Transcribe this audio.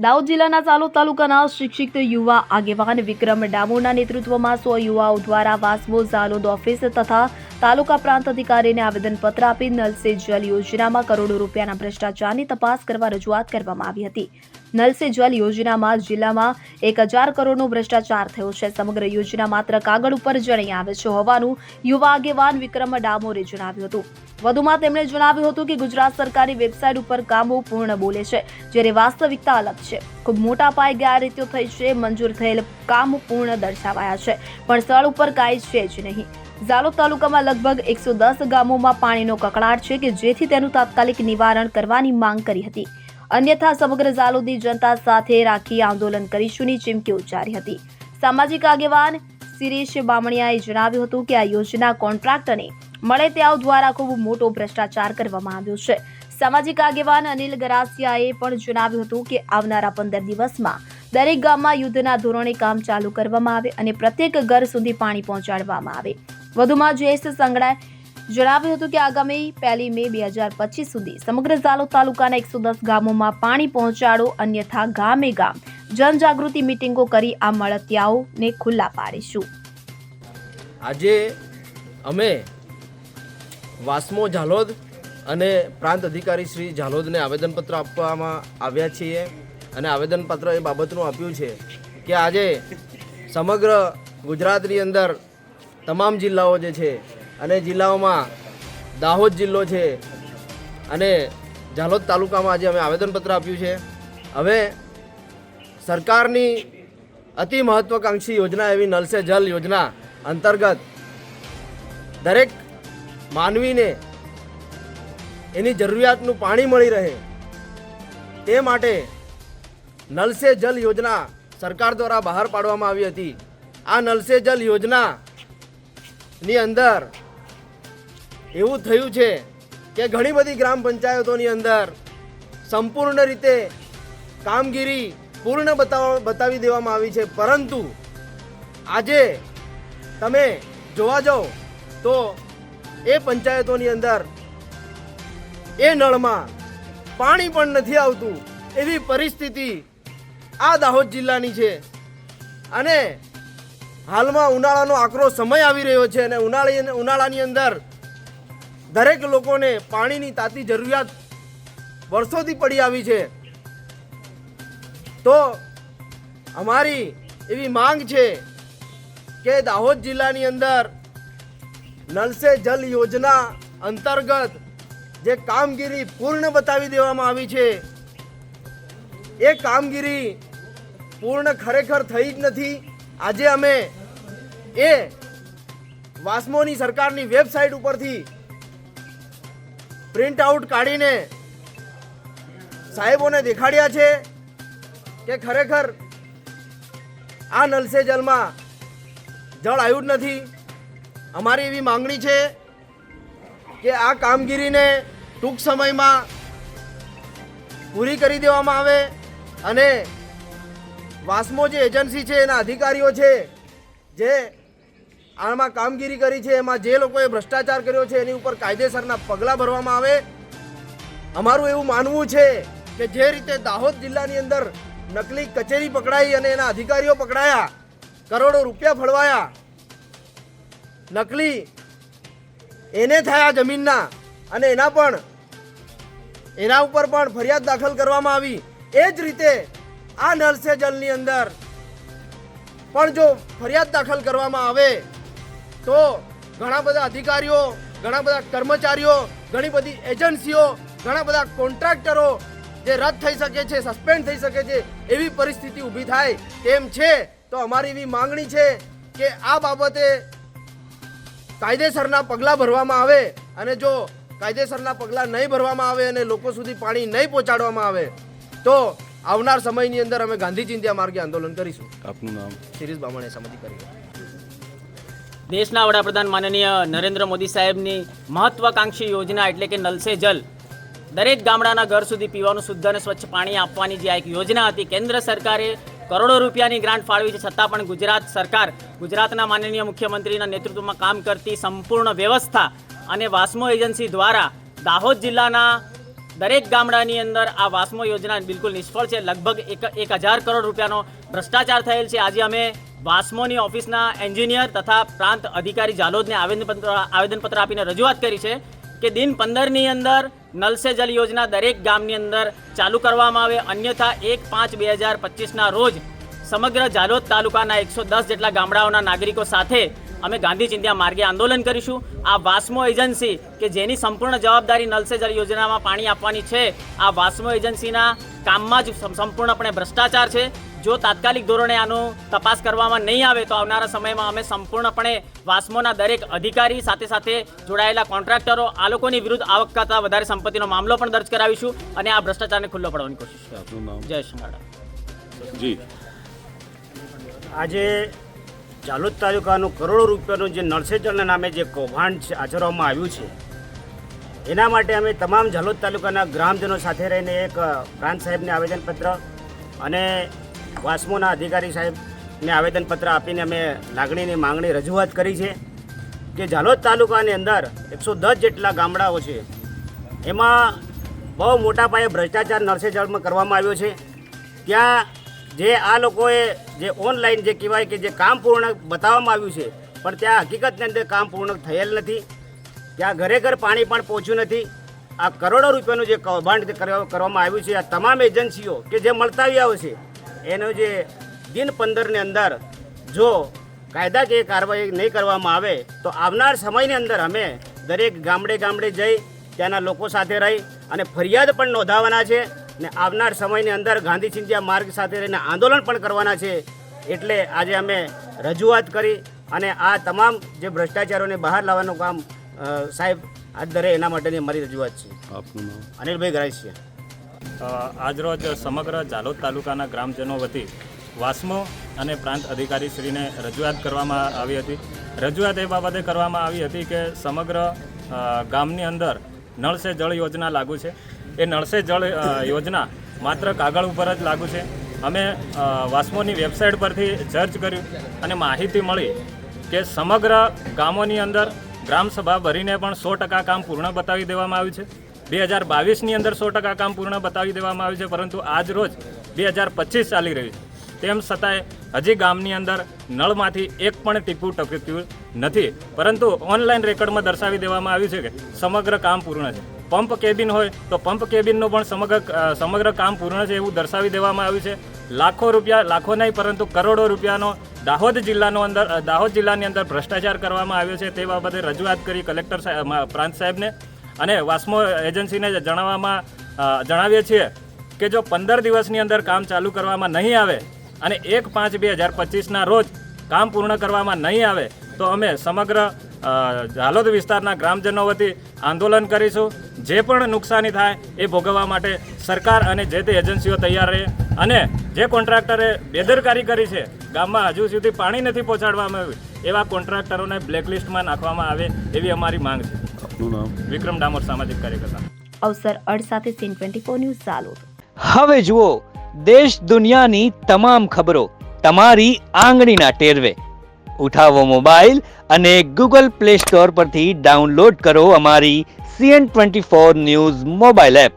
દાહોદ જિલ્લાના ચાલોદ તાલુકાના શિક્ષિત યુવા આગેવાન વિક્રમ ડામોરના નેતૃત્વમાં 100 યુવાઓ દ્વારા વાસ્મો ઝાલોદ ઓફિસ તથા તાલુકા પ્રાંત અધિકારીને આવેદનપત્ર આપી નલ સે જલ યોજનામાં કરોડો રૂપિયાના ભ્રષ્ટાચારની તપાસ કરવા રજૂઆત કરવામાં આવી હતી. નલ સે જલ યોજનામાં જિલ્લામાં 1000 કરોડનો ભ્રષ્ટાચાર થયો છે. સમગ્ર યોજના માત્ર કાગળ ઉપર જણાઈ આવે છે હોવાનું યુવા આગેવાન વિક્રમ ડામોરે જણાવ્યું હતું. વધુમાં તેમણે જણાવ્યું હતું કે ગુજરાત સરકારની વેબસાઇટ ઉપર કામો પૂર્ણ બોલે છે, જ્યારે વાસ્તવિકતા અલગ છે. ખૂબ મોટા પાયે ગેરરીતિઓ થઈ છે. મંજૂર થયેલ કામ પૂર્ણ દર્શાવાયા છે, પણ સ્થળ ઉપર કાંઈ છે જ નહીં. ઝાલોદ તાલુકામાં લગભગ 110 ગામોમાં પાણીનો કકળાટ છે કે જેથી તેનું તાત્કાલિક નિવારણ કરવાની માંગ કરી હતી. અન્યથા સમગ્ર ઝાલોદની જનતા સાથે રાખી આંદોલન કરીશુંની ચીમકી ઉચ્ચારી હતી. સામાજિક આગેવાન શિરીષ બામણિયાએ જણાવ્યું હતું કે આ યોજના કોન્ટ્રાક્ટરને મળે તેઓ દ્વારા ખૂબ મોટો ભ્રષ્ટાચાર કરવામાં આવ્યો છે. સામાજિક આગેવાન અનિલ ગરાસિયાએ પણ જણાવ્યું હતું કે આવનારા 15 દિવસમાં દરેક ગામમાં યુદ્ધના ધોરણે કામ ચાલુ કરવામાં આવે અને પ્રત્યેક ઘર સુધી પાણી પહોંચાડવામાં આવે. વધુમાં જયેશ સંગડાએ જણાવ્યું હતું કે આગામી 1 મે 2025 સુધી સમગ્ર ઝાલોદ તાલુકાના 110 ગામોમાં પાણી પહોંચાડો, અન્યથા ગામે ગામ જનજાગૃતિ મિટિંગો કરી આ મળતિયાઓને ખુલ્લા પાડીશું. આજે અમે વાસ્મો ઝાલોદ અને પ્રાંત અધિકારી શ્રી ઝાલોદને આવેદનપત્ર આપવામાં આવ્યા છીએ અને આવેદનપત્ર એ બાબતનું આપ્યું છે કે આજે સમગ્ર ગુજરાતની અંદર તમામ જિલ્લાઓ જે છે અને જિલ્લાઓમાં દાહોદ જિલ્લો છે અને ઝાલોદ તાલુકામાં આજે અમે આવેદનપત્ર આપ્યું છે. હવે સરકારની અતિ મહત્વાકાંક્ષી યોજના એવી નલ સે જલ યોજના અંતર્ગત દરેક માનવીને એની જરૂરિયાતનું પાણી મળી રહે તે માટે નલ સે જલ યોજના સરકાર દ્વારા બહાર પાડવામાં આવી હતી. આ નલ સે જલ યોજનાની અંદર એવું થયું છે કે ઘણી બધી ગ્રામ પંચાયતોની અંદર સંપૂર્ણ રીતે કામગીરી પૂર્ણ બતાવી દેવામાં આવી છે, પરંતુ આજે તમે જોવા જાઓ તો એ પંચાયતોની અંદર એ નળમાં પાણી પણ નથી આવતું એવી પરિસ્થિતિ આ દાહોદ જિલ્લાની છે. અને હાલમાં ઉનાળાનો આકરો સમય આવી રહ્યો છે અને ઉનાળાની અંદર દરેક લોકોને પાણીની તાતી જરૂરિયાત વર્ષોથી પડી આવી છે. તો અમારી એવી માંગ છે કે દાહોદ જિલ્લાની અંદર નલ સે જલ યોજના અંતર્ગત જે કામગીરી પૂર્ણ બતાવી દેવામાં આવી છે એ કામગીરી પૂર્ણ ખરેખર થઈ જ નથી. આજે અમે એ વાસ્મોની સરકારની વેબસાઇટ ઉપરથી પ્રિન્ટ આઉટ કાઢીને સાહેબોને દેખાડ્યા છે કે ખરેખર આ નલ સે જલમાં જળ આવ્યું જ નથી. અમારી એવી માંગણી છે કે આ કામગીરીને ટૂંક સમયમાં પૂરી કરી દેવામાં આવે અને વાસ્મો જે એજન્સી છે એના અધિકારીઓ છે જે આમાં કામગીરી કરી છે એમાં જે લોકોએ ભ્રષ્ટાચાર કર્યો છે એની ઉપર કાયદેસરના પગલાં ભરવામાં આવે. અમારું એવું માનવું છે કે જે રીતે દાહોદ જિલ્લાની અંદર નકલી કચેરી પકડાઈ અને એના અધિકારીઓ પકડાયા, કરોડો રૂપિયા ફળવાયા, નકલી એને થયા જમીનના અને એના ઉપર પણ ફરિયાદ દાખલ કરવામાં આવી. એ જ રીતે આ નલ સે જલની અંદર પણ જો ફરિયાદ દાખલ કરવામાં આવે તો ઘણા બધા અધિકારીઓ, ઘણા બધા કર્મચારીઓ, ઘણી બધી એજન્સીઓ, ઘણા બધા કોન્ટ્રાક્ટરો જે રદ થઈ શકે છે, સસ્પેન્ડ થઈ શકે છે એવી પરિસ્થિતિ ઊભી થાય તેમ છે. તો અમારી એવી માંગણી છે કે આ બાબતે કાયદેસરના પગલાં ભરવામાં આવે અને જો કાયદેસરના પગલાં નહીં ભરવામાં આવે અને લોકો સુધી પાણી નહીં પહોંચાડવામાં આવે તો આવનાર સમયની અંદર અમે ગાંધી ચિંધ્યા માર્ગે આંદોલન કરીશું. આપનું નામ? શિરીષ બામણિયા, સામાજિક કાર્યકર. દેશના વડાપ્રધાન માનનીય નરેન્દ્ર મોદી સાહેબની મહત્વાકાંક્ષી યોજના એટલે કે નલ સે જલ, દરેક ગામડાના ઘર સુધી પીવાનું શુદ્ધ અને સ્વચ્છ પાણી આપવાની જે આ એક યોજના હતી, કેન્દ્ર સરકારે કરોડો રૂપિયાની ગ્રાન્ટ ફાળવી છે, છતાં પણ ગુજરાત સરકાર, ગુજરાતના માનનીય મુખ્યમંત્રીના નેતૃત્વમાં કામ કરતી સંપૂર્ણ વ્યવસ્થા અને વાસ્મો એજન્સી દ્વારા દાહોદ જિલ્લાના દરેક ગામડાની અંદર આ વાસ્મો યોજના બિલકુલ નિષ્ફળ છે. લગભગ 1,000 કરોડ રૂપિયાનો ભ્રષ્ટાચાર થયેલ છે. આજે અમે વાસ્મોની ઓફિસના એન્જિનિયર તથા પ્રાંત અધિકારી ઝાલોદને આવેદનપત્ર આપીને રજૂઆત કરી છે કે દિન 15ની અંદર નલ સે જલ યોજના દરેક ગામની અંદર ચાલુ કરવામાં આવે, અન્યથા 1/5/2025ના રોજ સમગ્ર ઝાલોદ તાલુકાના 110 જેટલા ગામડાઓના નાગરિકો સાથે અમે ગાંધી ચિંધ્યા માર્ગે આંદોલન કરીશું. આ વાસ્મો એજન્સી કે જેની સંપૂર્ણ જવાબદારી નલ સે જલ યોજનામાં પાણી આપવાની છે, આ વાસ્મો એજન્સીના કામમાં જ સંપૂર્ણપણે ભ્રષ્ટાચાર છે. જો તાત્કાલિક ધોરણે આનું તપાસ કરવામાં નહીં આવે તો આવનારા સમયમાં અમે સંપૂર્ણપણે વાસ્મોના દરેક અધિકારી સાથે સાથે જોડાયેલા કોન્ટ્રાક્ટરો આ લોકોની વિરુદ્ધ આવક કરતાં વધારે સંપત્તિનો મામલો પણ દર્જ કરાવીશું અને આ ભ્રષ્ટાચારને ખુલ્લો પાડવાની કોશિશ કરીશું. જય શંગાડા. જી આજે ઝાલોદ તાલુકાનું કરોડો રૂપિયાનું જે નળ સે જલના નામે જે કૌભાંડ છે આચરવામાં આવ્યું છે, એના માટે અમે તમામ ઝાલોદ તાલુકાના ગ્રામજનો સાથે રહીને એક પ્રાંત સાહેબને આવેદનપત્ર અને વાસ્મોના અધિકારી સાહેબને આવેદનપત્ર આપીને અમે લાગણીની માંગણી રજૂઆત કરી છે કે ઝાલોદ તાલુકાની અંદર 110 જેટલા ગામડાઓ છે, એમાં બહુ મોટા પાયે ભ્રષ્ટાચાર નળ સે જળમાં કરવામાં આવ્યો છે. ત્યાં જે આ લોકોએ જે ઓનલાઈન જે કહેવાય કે જે કામ પૂર્ણ બતાવવામાં આવ્યું છે, પણ ત્યાં હકીકતની અંદર કામ પૂર્ણ થયેલ નથી. ત્યાં ઘરે ઘર પાણી પણ પહોંચ્યું નથી. આ કરોડો રૂપિયાનું જે કૌભાંડ કરવામાં આવ્યું છે, આ તમામ એજન્સીઓ કે જે મળતાવીયાઓ છે એનો જે દિન 15ની અંદર જો કાયદાકીય કાર્યવાહી નહીં કરવામાં આવે તો આવનાર સમયની અંદર અમે દરેક ગામડે ગામડે જઈ ત્યાંના લોકો સાથે રહી અને ફરિયાદ પણ નોંધાવવાના છે ને આવનાર સમયની અંદર ગાંધી ચિંધ્યા માર્ગ સાથે રહીને આંદોલન પણ કરવાના છે. એટલે આજે અમે રજૂઆત કરી અને આ તમામ જે ભ્રષ્ટાચારોને બહાર લાવવાનું કામ સાહેબ હાથ ધરે એના માટેની અમારી રજૂઆત છે. આપનું નામ? અનિલભાઈ ગરાસિયા. આજરોજ સમગ્ર ઝાલોદ તાલુકાના ગ્રામજનો વતી વાસ્મો અને પ્રાંત અધિકારીશ્રીને રજૂઆત કરવામાં આવી હતી. રજૂઆત એ બાબતે કરવામાં આવી હતી કે સમગ્ર ગામની અંદર નળ સે જળ યોજના લાગુ છે. એ નળ સે જળ યોજના માત્ર કાગળ ઉપર જ લાગુ છે. અમે વાસ્મોની વેબસાઇટ પરથી સર્ચ કર્યું અને માહિતી મળી કે સમગ્ર ગામોની અંદર ગ્રામસભા ભરીને પણ 100% કામ પૂર્ણ બતાવી દેવામાં આવ્યું છે. 2022ની અંદર 100% કામ પૂર્ણ બતાવી દેવામાં આવ્યું છે, પરંતુ આજ રોજ 2025 ચાલી રહ્યું છે. તેમ છતાંય હજી ગામની અંદર નળમાંથી એક પણ ટીપું ટપક્યું નથી, પરંતુ ઓનલાઈન રેકોર્ડમાં દર્શાવી દેવામાં આવ્યું છે કે સમગ્ર કામ પૂર્ણ છે. પંપ કેબિન હોય તો પંપ કેબિનનું પણ સમગ્ર કામ પૂર્ણ છે એવું દર્શાવી દેવામાં આવ્યું છે. લાખો રૂપિયા, લાખો નહીં પરંતુ કરોડો રૂપિયાનો દાહોદ જિલ્લાની અંદર ભ્રષ્ટાચાર કરવામાં આવ્યો છે. તે બાબતે રજૂઆત કરી કલેક્ટર પ્રાંત સાહેબને અને વાસ્મો એજન્સીને જણાવીએ છીએ કે જો 15 દિવસની અંદર કામ ચાલુ કરવામાં નહીં આવે અને 1/5/2025ના રોજ કામ પૂર્ણ કરવામાં નહીં આવે તો અમે સમગ્ર ઝાલોદ વિસ્તારના ગ્રામજનો વતી આંદોલન કરીશું. જે પણ નુકસાની થાય એ ભોગવવા માટે સરકાર અને જે તે એજન્સીઓ તૈયાર રહે અને જે કોન્ટ્રાક્ટરે બેદરકારી કરી છે, ગામમાં હજુ સુધી પાણી નથી પહોંચાડવામાં આવ્યું, એવા કોન્ટ્રાક્ટરોને બ્લેકલિસ્ટમાં નાખવામાં આવે એવી અમારી માંગ છે. આપનું નામ? વિક્રમ ડામોર, સામાજિક કાર્યકર્તા. અવસર અડ સાથે સીન 24 ન્યૂઝ ઝાલોદ. હવે જુઓ દેશ દુનિયાની તમામ ખબરો તમારી આંગળીના ટેરવે. ઉઠાવો મોબાઈલ અને ગૂગલ પ્લે સ્ટોર પરથી ડાઉનલોડ કરો અમારી CN24 ન્યૂઝ મોબાઈલ એપ.